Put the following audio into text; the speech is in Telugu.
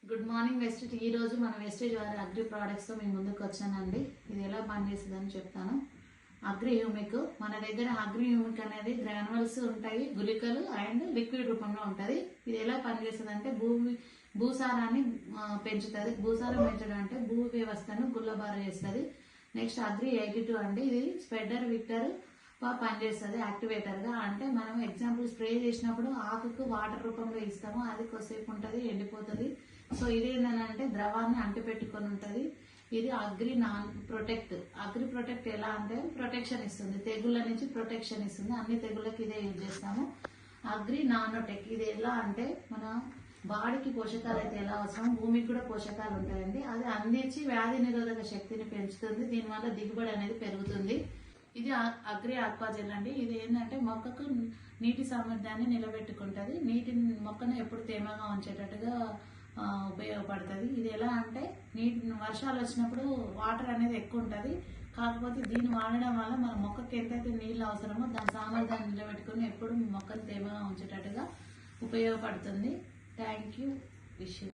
Good morning wastage. ఈ రోజు మన వెస్టేజ్ వారి అగ్రి ప్రోడక్ట్స్ తో మేము ముందుకు వచ్చానండి. ఇది ఎలా పనిచేస్తుందని చెప్తాను. అగ్రి హ్యూమిక్ మన దగ్గర అగ్రి హ్యూమిక్ అనేది గ్రాన్యువల్స్ ఉంటాయి, గుళికలు అండ్ లిక్విడ్ రూపంలో ఉంటుంది. ఇది ఎలా పనిచేస్తుంది అంటే భూసారాన్ని పెంచుతుంది. భూసారం పెంచడం అంటే భూ వ్యవస్థను గుల్లబారు చేస్తుంది. నెక్స్ట్ అగ్రి 82 అండి, ఇది స్ప్రెడర్ విక్టర్ పనిచేస్తుంది యాక్టివేటర్ గా. అంటే మనం ఎగ్జాంపుల్ స్ప్రే చేసినప్పుడు ఆకుకు వాటర్ రూపంలో ఇస్తాము, అది కొద్దిసేపు ఉంటుంది, ఎండిపోతుంది. సో ఇది ఏంటంటే ద్రవాన్ని అంటిపెట్టుకొని ఉంటుంది. ఇది agri non protect. Agri protect ఎలా అంటే ప్రొటెక్షన్ ఇస్తుంది, తెగుళ్ళ నుంచి ప్రొటెక్షన్ ఇస్తుంది. అన్ని తెగుళ్ళకి ఇదే యూజ్ చేస్తాము. అగ్రి నానోటెక్ ఇది ఎలా అంటే మన బాడీకి పోషకాలు అయితే ఎలా అవసరం, భూమికి కూడా పోషకాలు ఉంటాయండి. అది అందించి వ్యాధి నిరోధక శక్తిని పెంచుతుంది. దీనివల్ల దిగుబడి అనేది పెరుగుతుంది. ఇది అగ్రి ఆక్వాజెల్ అండి. ఇది ఏంటంటే మొక్కకు నీటి సామర్థ్యాన్ని నిలబెట్టుకుంటుంది, మొక్కను ఎప్పుడు తేమగా ఉంచేటట్టుగా ఉపయోగపడుతుంది. ఇది ఎలా అంటే వర్షాలు వచ్చినప్పుడు వాటర్ అనేది ఎక్కువ ఉంటుంది. కాకపోతే దీన్ని వాడడం వల్ల మన మొక్కకి ఎంతైతే నీళ్ళు అవసరమో దాని సామర్థ్యాన్ని నిలబెట్టుకుని ఎప్పుడు మొక్కను తేమగా ఉంచేటట్టుగా ఉపయోగపడుతుంది. Thank you. విషయం